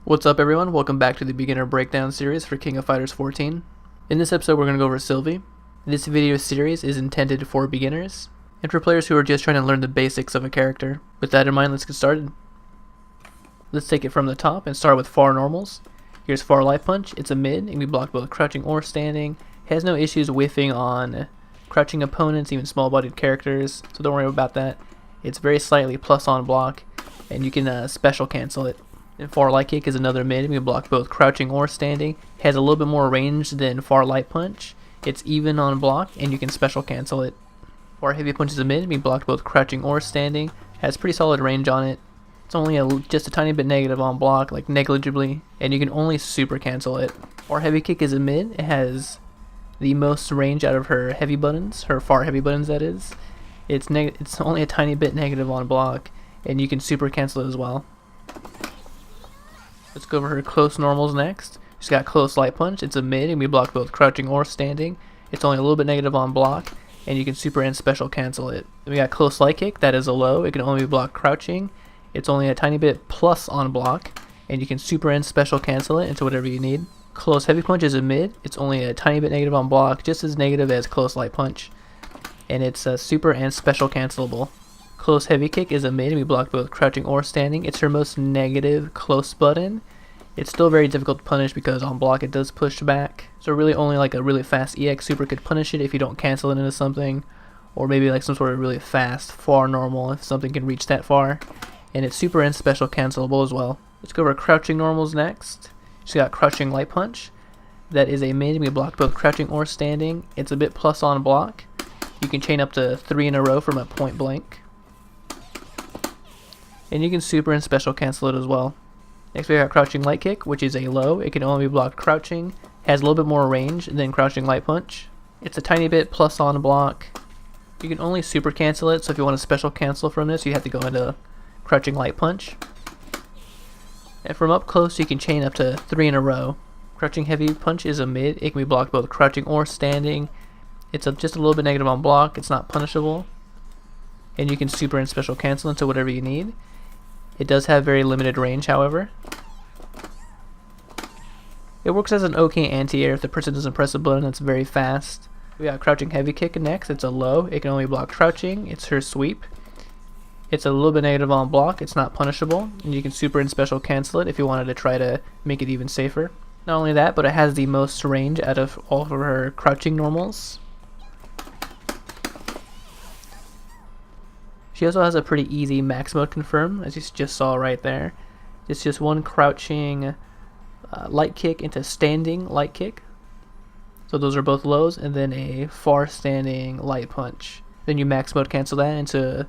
What's up everyone, welcome back to the beginner breakdown series for King of Fighters 14. In this episode we're going to go over Sylvie. This video series is intended for beginners and for players who are just trying to learn the basics of a character. With that in mind, let's get started. Let's take it from the top and start with far normals. Here's far light punch. It's a mid, it can be blocked both crouching or standing. Has no issues whiffing on crouching opponents, even small bodied characters, so don't worry about that. It's very slightly plus on block and you can special cancel it. And far light kick is another mid. We can block both crouching or standing. Has a little bit more range than far light punch. It's even on block and you can special cancel it. Far heavy punch is a mid. We can block both crouching or standing. Has pretty solid range on it. It's only just a tiny bit negative on block, like negligibly, and you can only super cancel it. Far heavy kick is a mid. It has the most range out of her heavy buttons, her far heavy buttons that is. It's only a tiny bit negative on block, and you can super cancel it as well. Let's go over her close normals next. She's got close light punch. It's a mid and we block both crouching or standing. It's only a little bit negative on block and you can super and special cancel it. Then we got close light kick. That is a low. It can only be blocked crouching. It's only a tiny bit plus on block and you can super and special cancel it into whatever you need. Close heavy punch is a mid. It's only a tiny bit negative on block, just as negative as close light punch. And it's super and special cancelable. Close heavy kick is a mid and we block both crouching or standing. It's her most negative close button. It's still very difficult to punish because on block it does push back. So really only like a really fast EX super could punish it if you don't cancel it into something. Or maybe like some sort of really fast far normal if something can reach that far. And it's super and special cancelable as well. Let's go over crouching normals next. She's got crouching light punch. That is a mid and we block both crouching or standing. It's a bit plus on block. You can chain up to 3 in a row from a point blank. And you can super and special cancel it as well. Next we got crouching light kick, which is a low. It can only be blocked crouching. Has a little bit more range than crouching light punch. It's a tiny bit plus on block. You can only super cancel it, so if you want to special cancel from this, you have to go into crouching light punch. And from up close, you can chain up to 3 in a row. Crouching heavy punch is a mid. It can be blocked both crouching or standing. It's just a little bit negative on block. It's not punishable. And you can super and special cancel into whatever you need. It does have very limited range, however. It works as an OK anti-air if the person doesn't press a button that's very fast. We got crouching heavy kick next. It's a low. It can only block crouching. It's her sweep. It's a little bit negative on block. It's not punishable. And you can super and special cancel it if you wanted to try to make it even safer. Not only that, but it has the most range out of all of her crouching normals. She also has a pretty easy max mode confirm, as you just saw right there. It's just one crouching light kick into standing light kick. So those are both lows, and then a far standing light punch. Then you max mode cancel that into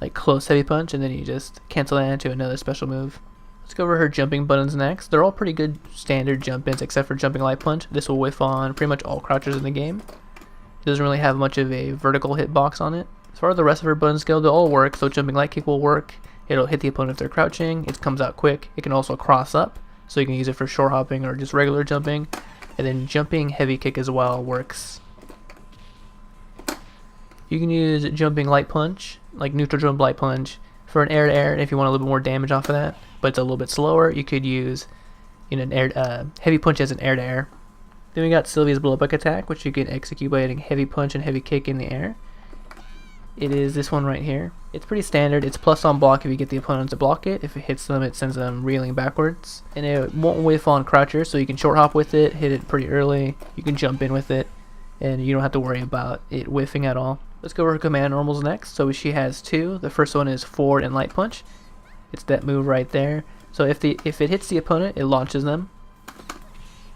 like close heavy punch, and then you just cancel that into another special move. Let's go over her jumping buttons next. They're all pretty good standard jump ins except for jumping light punch. This will whiff on pretty much all crouchers in the game. It doesn't really have much of a vertical hitbox on it. As far as the rest of her buttons go, they'll all work. So jumping light kick will work. It'll hit the opponent if they're crouching. It comes out quick. It can also cross up, so you can use it for short hopping or just regular jumping. And then jumping heavy kick as well works. You can use jumping light punch, like neutral jump light punch, for an air to air if you want a little bit more damage off of that. But it's a little bit slower. You could use an heavy punch as an air to air. Then we got Sylvie's blowback attack, which you can execute by hitting heavy punch and heavy kick in the air. It is this one right here. It's pretty standard. It's plus on block if you get the opponent to block it. If it hits them, it sends them reeling backwards. And it won't whiff on croucher, so you can short hop with it, hit it pretty early. You can jump in with it, and you don't have to worry about it whiffing at all. Let's go over her command normals next. So she has 2. The first one is forward and light punch. It's that move right there. So if it hits the opponent, it launches them.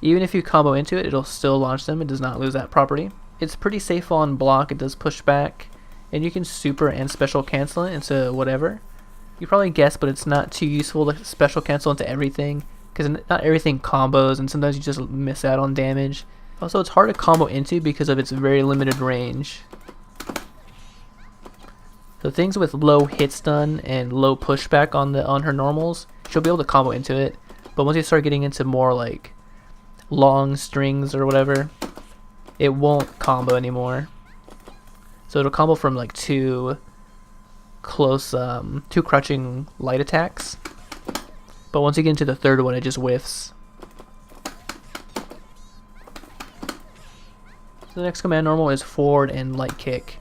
Even if you combo into it, it'll still launch them. It does not lose that property. It's pretty safe on block. It does push back. And you can super and special cancel it into whatever. You probably guessed, but it's not too useful to special cancel into everything, because not everything combos, and sometimes you just miss out on damage. Also, it's hard to combo into because of its very limited range. So things with low hit stun and low pushback on her normals, she'll be able to combo into it. But once you start getting into more like long strings or whatever, it won't combo anymore. So it'll combo from like 2 crouching light attacks. but once you get into the third one, it just whiffs. So the next command normal is forward and light kick.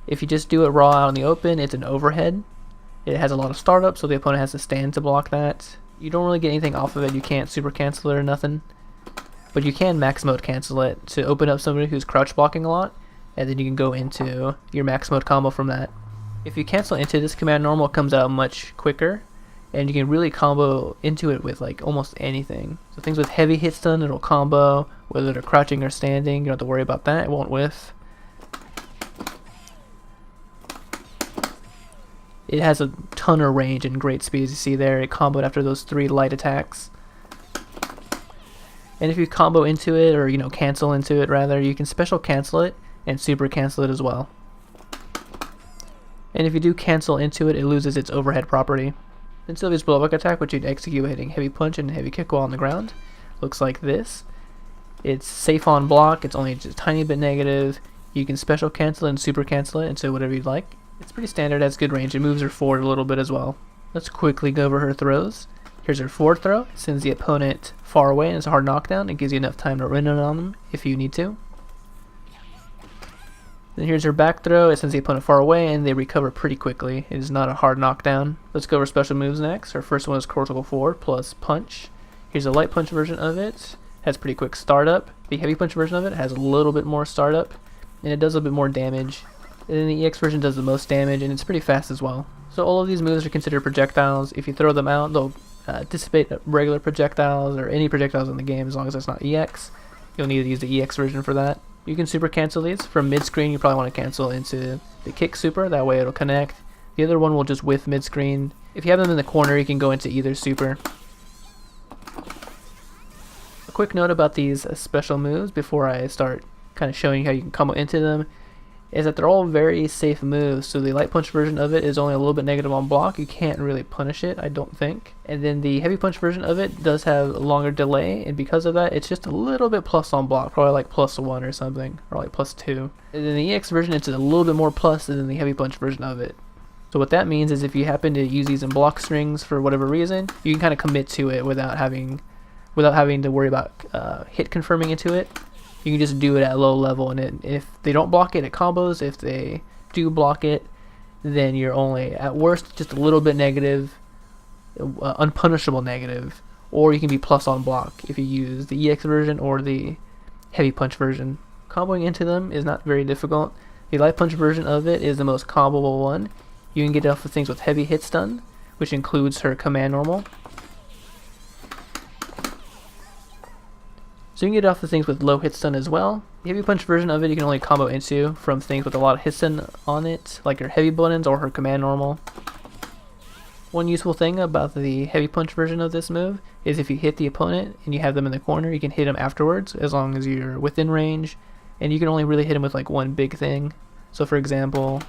If you just do it raw out in the open, it's an overhead. It has a lot of startup, so the opponent has to stand to block that. You don't really get anything off of it. You can't super cancel it or nothing. But you can max mode cancel it to open up somebody who's crouch blocking a lot, and then you can go into your max mode combo from that. If you cancel into this command normal, it comes out much quicker, and you can really combo into it with like almost anything. So things with heavy hit stun, it'll combo, whether they're crouching or standing, you don't have to worry about that, it won't whiff. It has a ton of range and great speed, as you see there. It comboed after those 3 light attacks. And if you combo into it, or cancel into it rather, you can special cancel it and super cancel it as well. And if you do cancel into it, it loses its overhead property. Then Sylvie's blowback attack, which you'd execute by hitting heavy punch and heavy kick while on the ground, looks like this. It's safe on block, it's only just a tiny bit negative. You can special cancel it and super cancel it into whatever you'd like. It's pretty standard, has good range, it moves her forward a little bit as well. Let's quickly go over her throws. Here's her forward throw, it sends the opponent far away and it's a hard knockdown. It gives you enough time to run in on them if you need to. Then here's her back throw, it sends the opponent far away and they recover pretty quickly. It is not a hard knockdown. Let's go over special moves next. Her first one is cortical forward plus punch. Here's a light punch version of it, has pretty quick startup. The heavy punch version of it has a little bit more startup and it does a bit more damage. And then the EX version does the most damage, and it's pretty fast as well. So all of these moves are considered projectiles. If you throw them out, they'll dissipate regular projectiles or any projectiles in the game as long as it's not EX. You'll need to use the EX version for that. You can super cancel these. From mid-screen, you probably want to cancel into the kick super. That way it'll connect. The other one will just whiff mid-screen. If you have them in the corner, you can go into either super. A quick note about these special moves before I start kind of showing you how you can combo into them is that they're all very safe moves. So the light punch version of it is only a little bit negative on block. You can't really punish it, I don't think. And then the heavy punch version of it does have a longer delay, and because of that, it's just a little bit plus on block, probably like +1 or something, or like +2. And then the EX version, it's a little bit more plus than the heavy punch version of it. So what that means is if you happen to use these in block strings for whatever reason, you can kind of commit to it without having to worry about hit confirming into it. You can just do it at low level, and if they don't block it, it combos. If they do block it, then you're only, at worst, just a little bit negative, unpunishable negative, or you can be plus on block if you use the EX version or the heavy punch version. Comboing into them is not very difficult. The light punch version of it is the most comboable one. You can get off of things with heavy hit stun, which includes her command normal. So you can get off the things with low hit stun as well. The heavy punch version of it you can only combo into from things with a lot of hit stun on it, like her heavy buttons or her command normal. One useful thing about the heavy punch version of this move is if you hit the opponent and you have them in the corner, you can hit them afterwards as long as you're within range, and you can only really hit them with like one big thing. So for example,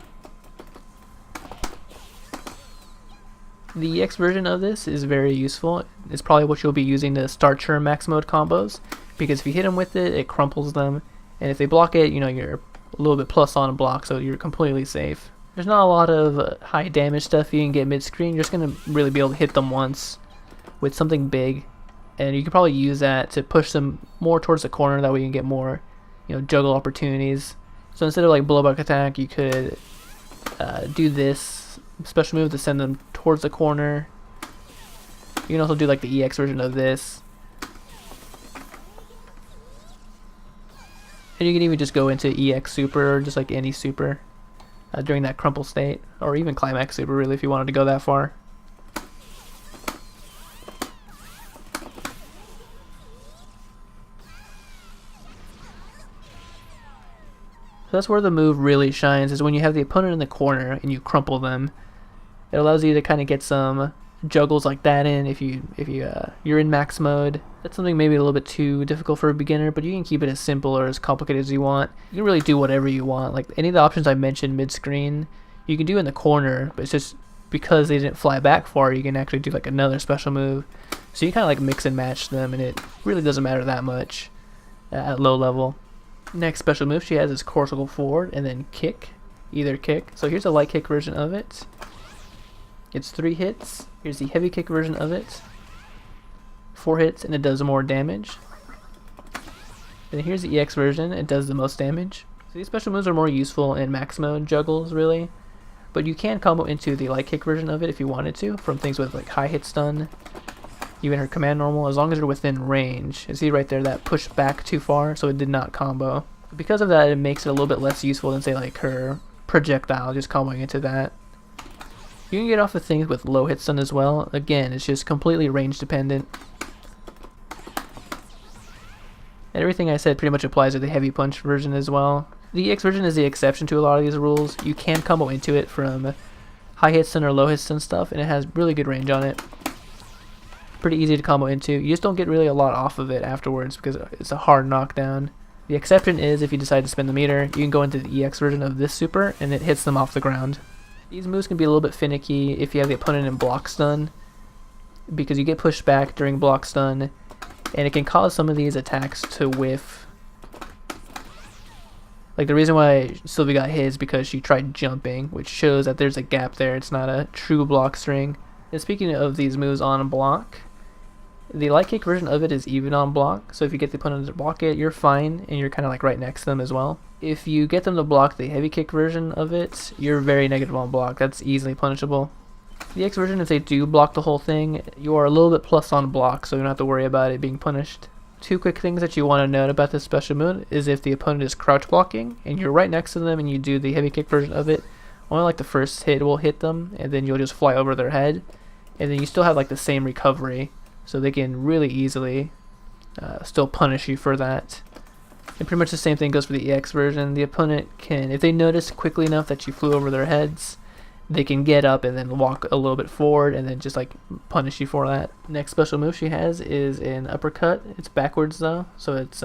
the EX version of this is very useful. It's probably what you'll be using to start your max mode combos, because if you hit them with it, it crumples them, and if they block it, you're a little bit plus on a block, so you're completely safe. There's not a lot of high damage stuff you can get mid-screen. You're just going to really be able to hit them once with something big, and you can probably use that to push them more towards the corner. That way you can get more juggle opportunities. So instead of like blowback attack, you could do this special move to send them towards the corner. You can also do like the EX version of this. And you can even just go into EX super, or just like any super during that crumple state, or even Climax super really if you wanted to go that far. So that's where the move really shines, is when you have the opponent in the corner and you crumple them. It allows you to kind of get some juggles like that in if you're in max mode. That's something maybe a little bit too difficult for a beginner, but you can keep it as simple or as complicated as you want. You can really do whatever you want. Like any of the options I mentioned mid-screen, you can do in the corner, but it's just because they didn't fly back far, you can actually do like another special move. So you kind of like mix and match them, and it really doesn't matter that much at low level. Next special move she has is cortical forward and then kick, either kick. So here's a light kick version of it. It's 3 hits. Here's the heavy kick version of it. 4 hits and it does more damage. Then here's the EX version, it does the most damage. So these special moves are more useful in max mode juggles really. But you can combo into the light kick version of it if you wanted to, from things with like high hit stun, even her command normal, as long as you're within range. You see right there that pushed back too far, so it did not combo. Because of that, it makes it a little bit less useful than say like her projectile, just comboing into that. You can get off of things with low hit stun as well. Again, it's just completely range dependent. And everything I said pretty much applies to the heavy punch version as well. The EX version is the exception to a lot of these rules. You can combo into it from high hit stun or low hit stun stuff, and it has really good range on it. Pretty easy to combo into. You just don't get really a lot off of it afterwards because it's a hard knockdown. The exception is if you decide to spin the meter, you can go into the EX version of this super and it hits them off the ground. These moves can be a little bit finicky if you have the opponent in block stun, because you get pushed back during block stun, and it can cause some of these attacks to whiff. Like the reason why Sylvie got hit is because she tried jumping, which shows that there's a gap there. It's not a true block string. And speaking of these moves on block, the light kick version of it is even on block, so if you get the opponent to block it, you're fine, and you're kind of like right next to them as well. If you get them to block the heavy kick version of it, you're very negative on block. That's easily punishable. The X version, if they do block the whole thing, you are a little bit plus on block, so you don't have to worry about it being punished. 2 quick things that you want to note about this special move is if the opponent is crouch blocking, and you're right next to them and you do the heavy kick version of it, only like the first hit will hit them, and then you'll just fly over their head, and then you still have like the same recovery. So they can really easily still punish you for that. And pretty much the same thing goes for the EX version. The opponent can, if they notice quickly enough that you flew over their heads, they can get up and then walk a little bit forward and then just like punish you for that. Next special move she has is an uppercut. It's backwards though, so it's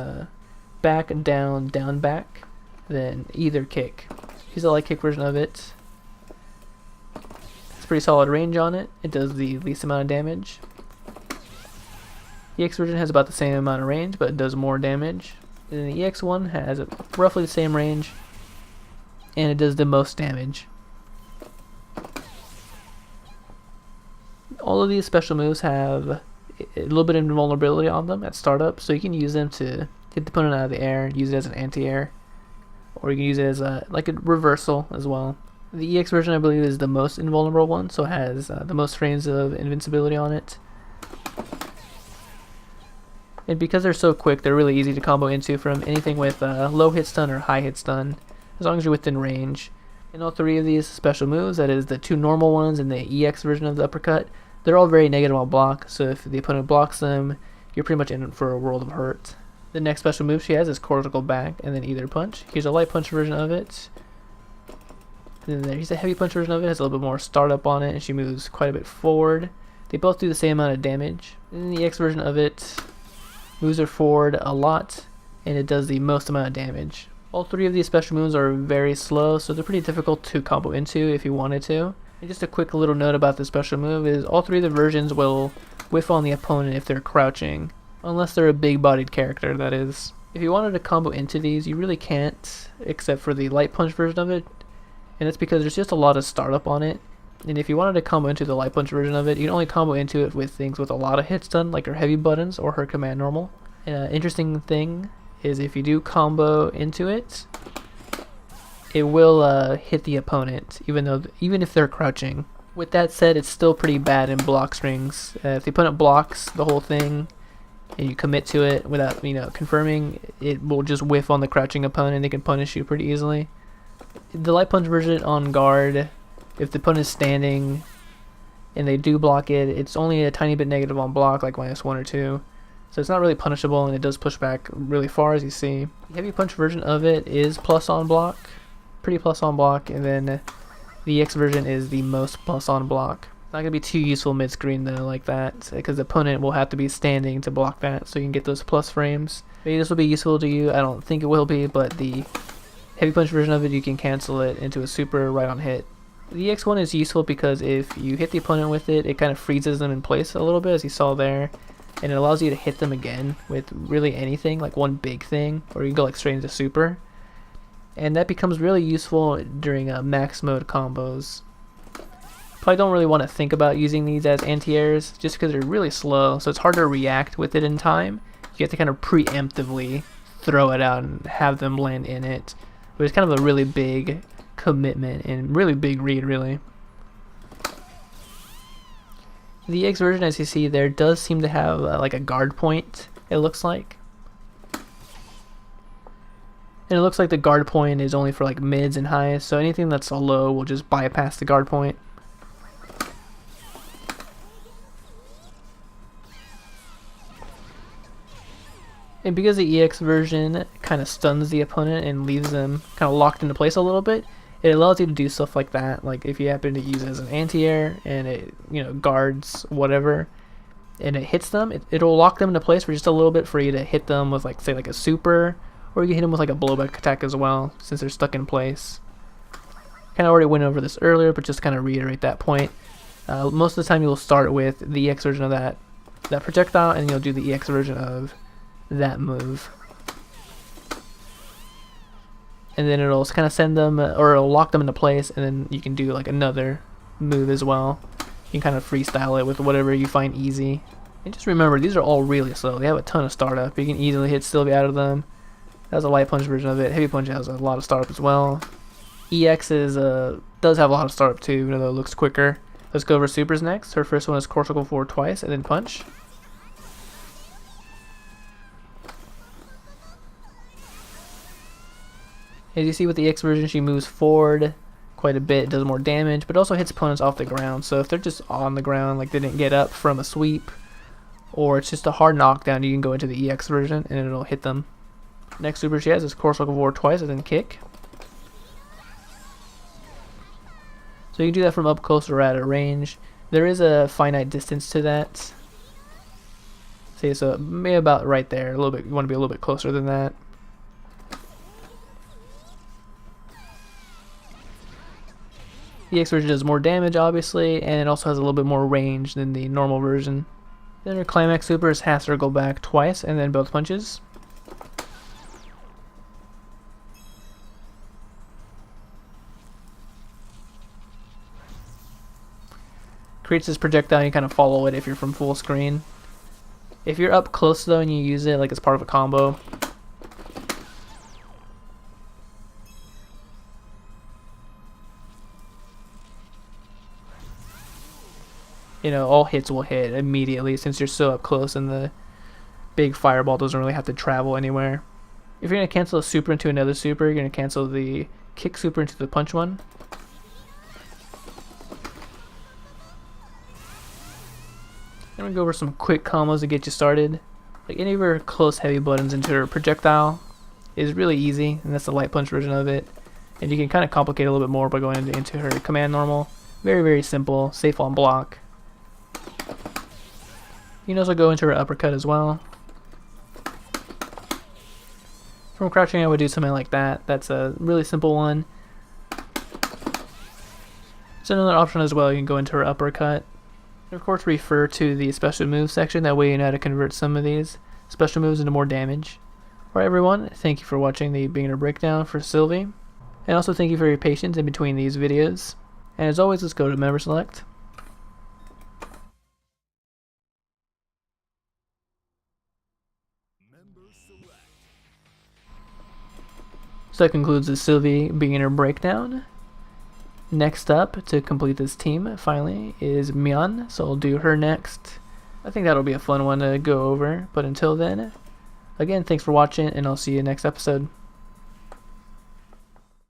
back, down, down, back, then either kick. Here's the light kick version of it. It's pretty solid range on it. It does the least amount of damage. The EX version has about the same amount of range, but it does more damage. And then the EX one has roughly the same range, and it does the most damage. All of these special moves have a little bit of invulnerability on them at startup, so you can use them to hit the opponent out of the air, use it as an anti-air, or you can use it as like a reversal as well. The EX version, I believe, is the most invulnerable one, so it has the most frames of invincibility on it. And because they're so quick, they're really easy to combo into from anything with low hit stun or high hit stun, as long as you're within range. And all 3 of these special moves, that is the 2 normal ones and the EX version of the uppercut, they're all very negative on block, so if the opponent blocks them, you're pretty much in for a world of hurt. The next special move she has is cortical back and then either punch. Here's a light punch version of it. And then here's a heavy punch version of it, has a little bit more startup on it, and she moves quite a bit forward. They both do the same amount of damage. And the EX version of it moves her forward a lot, and it does the most amount of damage. All 3 of these special moves are very slow, so they're pretty difficult to combo into if you wanted to. And just a quick little note about this special move is all 3 of the versions will whiff on the opponent if they're crouching, unless they're a big-bodied character, that is. If you wanted to combo into these, you really can't, except for the light punch version of it, and it's because there's just a lot of startup on it. And if you wanted to combo into the light punch version of it, you can only combo into it with things with a lot of hit stun, like her heavy buttons or her command normal. Interesting thing is if you do combo into it, it will hit the opponent, even if they're crouching. With that said, it's still pretty bad in block strings. If the opponent blocks the whole thing and you commit to it without confirming, it will just whiff on the crouching opponent and they can punish you pretty easily. The light punch version on guard, if the opponent is standing and they do block it, it's only a tiny bit negative on block, like -1 or 2. So it's not really punishable, and it does push back really far, as you see. The heavy punch version of it is plus on block, pretty plus on block, and then the EX version is the most plus on block. It's not going to be too useful mid-screen though, like that, because the opponent will have to be standing to block that, so you can get those plus frames. Maybe this will be useful to you, I don't think it will be, but the heavy punch version of it, you can cancel it into a super right on hit. The EX one is useful because if you hit the opponent with it, it kind of freezes them in place a little bit, as you saw there, and it allows you to hit them again with really anything, like one big thing, or you can go like straight into super. And that becomes really useful during max mode combos. Probably don't really want to think about using these as anti-airs just because they're really slow, so it's hard to react with it in time. You have to kind of preemptively throw it out and have them land in it. But it's kind of a really big commitment and really big read, really. The EX version, as you see there, does seem to have like a guard point, it looks like. And it looks like the guard point is only for like mids and highs, so anything that's a low will just bypass the guard point. And because the EX version kind of stuns the opponent and leaves them kind of locked into place a little bit, it allows you to do stuff like that. Like if you happen to use it as an anti-air and it, you know, guards whatever, and it hits them, it'll lock them into place for just a little bit for you to hit them with, like, say, like a super, or you can hit them with like a blowback attack as well, since they're stuck in place. Kind of already went over this earlier, but just kind of reiterate that point. Most of the time you'll start with the EX version of that projectile, and you'll do the EX version of that move, and then it'll kind of send them, or it'll lock them into place, and then you can do like another move as well. You can kind of freestyle it with whatever you find easy. And just remember, these are all really slow. They have a ton of startup. You can easily hit Sylvie out of them. That's a light punch version of it. Heavy punch has a lot of startup as well. EX does have a lot of startup too, even though it looks quicker. Let's go over supers next. Her first one is core circle forward twice and then punch. As you see with the EX version, she moves forward quite a bit, does more damage, but also hits opponents off the ground. So if they're just on the ground, like they didn't get up from a sweep, or it's just a hard knockdown, you can go into the EX version and it'll hit them. Next super she has is core circle forward twice and then kick. So you can do that from up close or at a range. There is a finite distance to that. See, so maybe about right there. A little bit. You want to be a little bit closer than that. The EX version does more damage, obviously, and it also has a little bit more range than the normal version. Then her Climax super is half circle back twice, and then both punches. Creates this projectile, you kind of follow it if you're from full screen. If you're up close though and you use it like as part of a combo, you know, all hits will hit immediately since you're so up close and the big fireball doesn't really have to travel anywhere. If you're going to cancel a super into another super, you're going to cancel the kick super into the punch one. I'm going to go over some quick combos to get you started. Like any of her close heavy buttons into her projectile is really easy, and that's the light punch version of it. And you can kind of complicate it a little bit more by going into her command normal. Very, very simple, safe on block. You can also go into her uppercut as well. From crouching I would do something like that. That's a really simple one. So another option as well, you can go into her uppercut. And of course refer to the special moves section, that way you know how to convert some of these special moves into more damage. Alright everyone, thank you for watching the beginner breakdown for Sylvie. And also thank you for your patience in between these videos. And as always, let's go to member select. So that concludes the Sylvie beginner breakdown. Next up, to complete this team, finally, is Myeon, so I'll do her next. I think that'll be a fun one to go over, but until then, again, thanks for watching, and I'll see you next episode.